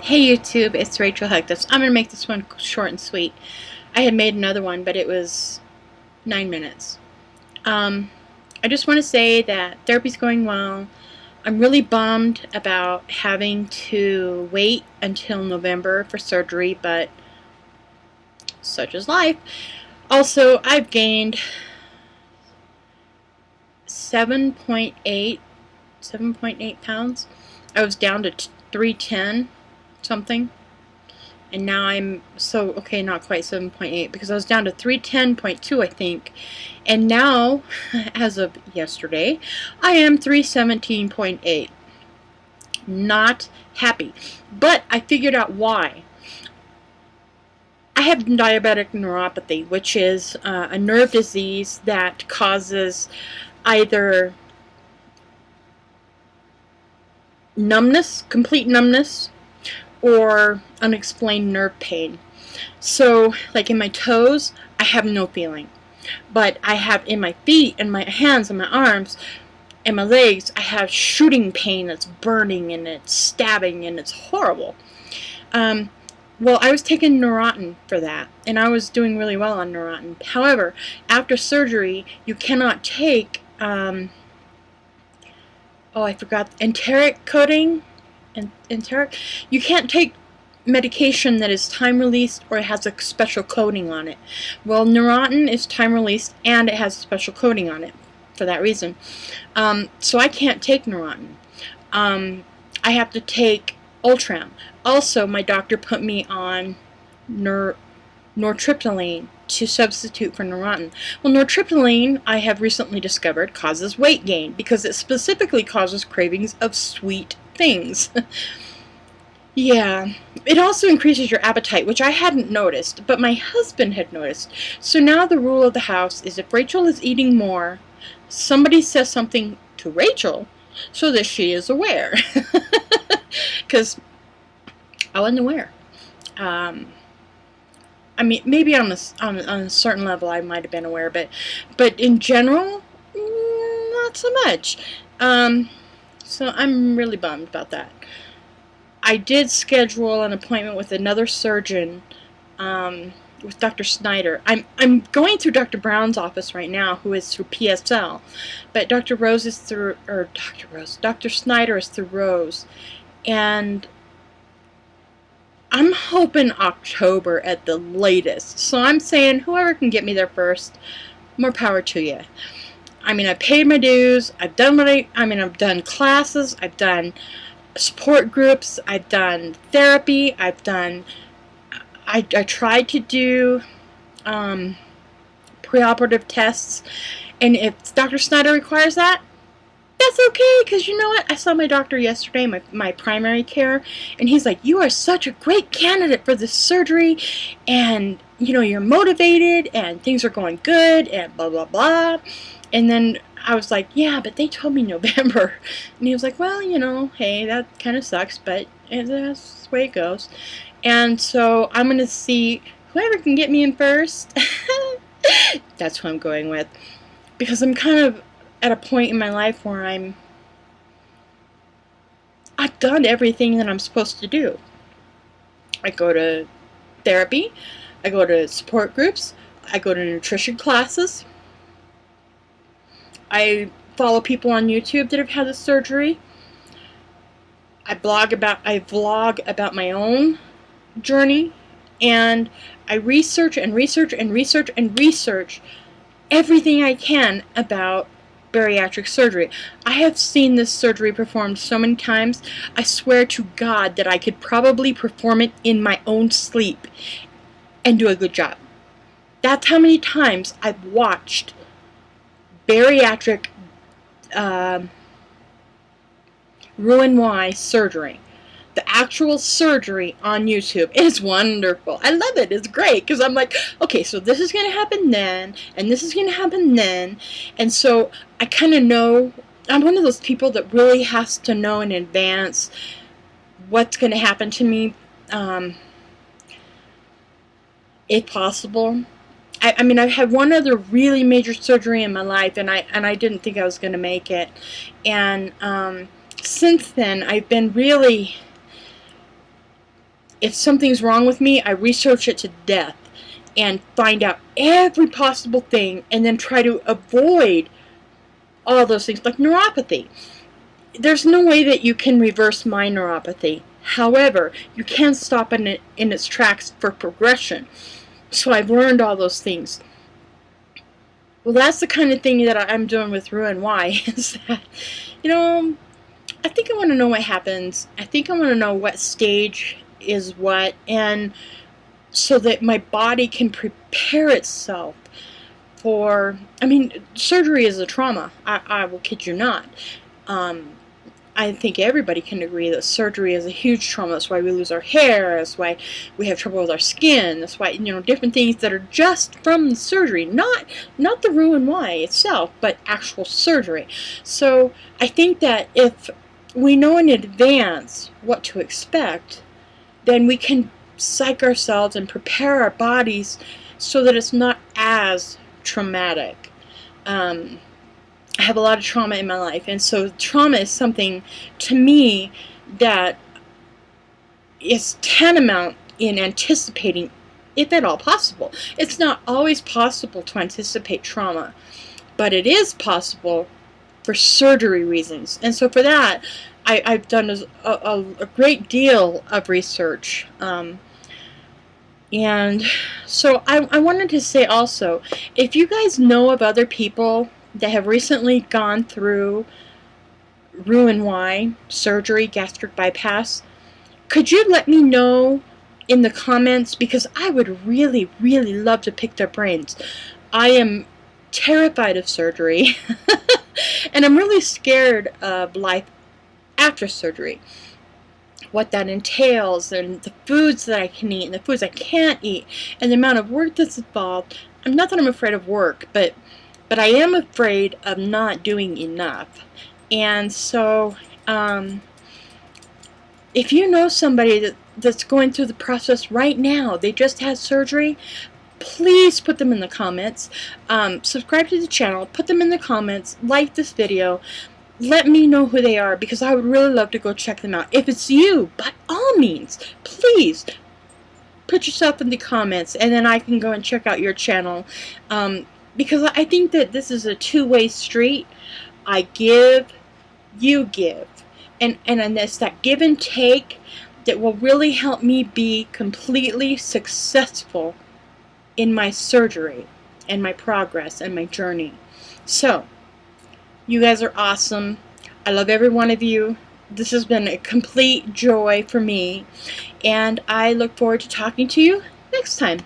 Hey YouTube, it's Rachel Hectus. I'm going to make this one short and sweet. I had made another one, but it was 9 minutes. I just want to say that therapy's going well. I'm really bummed about having to wait until November for surgery, but such is life. Also, I've gained 7.8 pounds. I was down to 310 something. And now I'm not quite 7.8 because I was down to 310.2, I think. And now, as of yesterday, I am 317.8. Not happy. But I figured out why. I have diabetic neuropathy, which is a nerve disease that causes either numbness, complete numbness, or unexplained nerve pain. So, like in my toes, I have no feeling. But I have in my feet and my hands and my arms and my legs, I have shooting pain that's burning and it's stabbing and it's horrible. Well, I was taking Neurontin for that, and I was doing really well on Neurontin. However, after surgery, you cannot take, I forgot, enteric coating. Enteric. You can't take medication that is time released or it has a special coating on it. Well, Neurontin is time released and it has a special coating on it for that reason. So I can't take Neurontin. I have to take Ultram. Also, my doctor put me on nortriptyline to substitute for Neurontin. Well, nortriptyline, I have recently discovered, causes weight gain because it specifically causes cravings of sweet things. Yeah, it also increases your appetite, which I hadn't noticed, but my husband had noticed. So now the rule of the house is if Rachel is eating more, somebody says something to Rachel so that she is aware. Because I wasn't aware. I mean, maybe on a certain level I might have been aware, but in general, not so much. So I'm really bummed about that. I did schedule an appointment with another surgeon, with Dr. Snyder. I'm going through Dr. Brown's office right now, who is through PSL, but Dr. Snyder is through Rose, and I'm hoping October at the latest. So I'm saying whoever can get me there first, more power to you. I mean, I paid my dues. I've done I've done classes. I've done support groups. I've done therapy. I tried to do preoperative tests, and if Dr. Snyder requires that, that's okay, because you know what? I saw my doctor yesterday, my primary care, and he's like, you are such a great candidate for this surgery, and, you know, you're motivated, and things are going good, and blah, blah, blah. And then I was like, yeah, but they told me November. And he was like, well, you know, hey, that kind of sucks, but that's the way it goes. And so I'm going to see whoever can get me in first. That's who I'm going with. Because I'm kind of at a point in my life where I've done everything that I'm supposed to do. I go to therapy, I go to support groups, I go to nutrition classes, I follow people on YouTube that have had the surgery, I vlog about my own journey, and I research and research and research and research everything I can about bariatric surgery. I have seen this surgery performed so many times, I swear to God that I could probably perform it in my own sleep and do a good job. That's how many times I've watched bariatric roux-en-y surgery. The actual surgery on YouTube is wonderful. I love it. It's great because I'm like, okay, so this is going to happen then, and this is going to happen then, and so I kind of know. I'm one of those people that really has to know in advance what's going to happen to me, if possible. I mean, I've had one other really major surgery in my life, and I didn't think I was going to make it, and since then I've been really if something's wrong with me, I research it to death and find out every possible thing and then try to avoid all those things, like neuropathy. There's no way that you can reverse my neuropathy. However, you can stop it in its tracks for progression. So I've learned all those things. Well, that's the kind of thing that I'm doing with roux-en-y, is that, I think I want to know what happens. I think I want to know what stage is what, and so that my body can prepare itself for, surgery is a trauma. I will kid you not. I think everybody can agree that surgery is a huge trauma. That's why we lose our hair. That's why we have trouble with our skin. That's why, different things that are just from the surgery. Not the roux-en-y itself, but actual surgery. So I think that if we know in advance what to expect, then we can psych ourselves and prepare our bodies so that it's not as traumatic. I have a lot of trauma in my life, and so trauma is something, to me, that is tantamount in anticipating, if at all possible. It's not always possible to anticipate trauma, but it is possible for surgery reasons. And so for that, I've done a great deal of research. And so I wanted to say also, if you guys know of other people that have recently gone through roux-en-y surgery, gastric bypass, could you let me know in the comments? Because I would really, really love to pick their brains. I am terrified of surgery, and I'm really scared of life after surgery. What that entails, and the foods that I can eat, and the foods I can't eat, and the amount of work that's involved. Not that I'm afraid of work, but I am afraid of not doing enough. And so, if you know somebody that's going through the process right now, they just had surgery, please put them in the comments. Subscribe to the channel, put them in the comments, like this video. Let me know who they are, because I would really love to go check them out. If it's you, by all means, please put yourself in the comments, and then I can go and check out your channel. Because I think that this is a two-way street. I give, you give. And it's that give and take that will really help me be completely successful in my surgery and my progress and my journey. So, you guys are awesome. I love every one of you. This has been a complete joy for me. And I look forward to talking to you next time.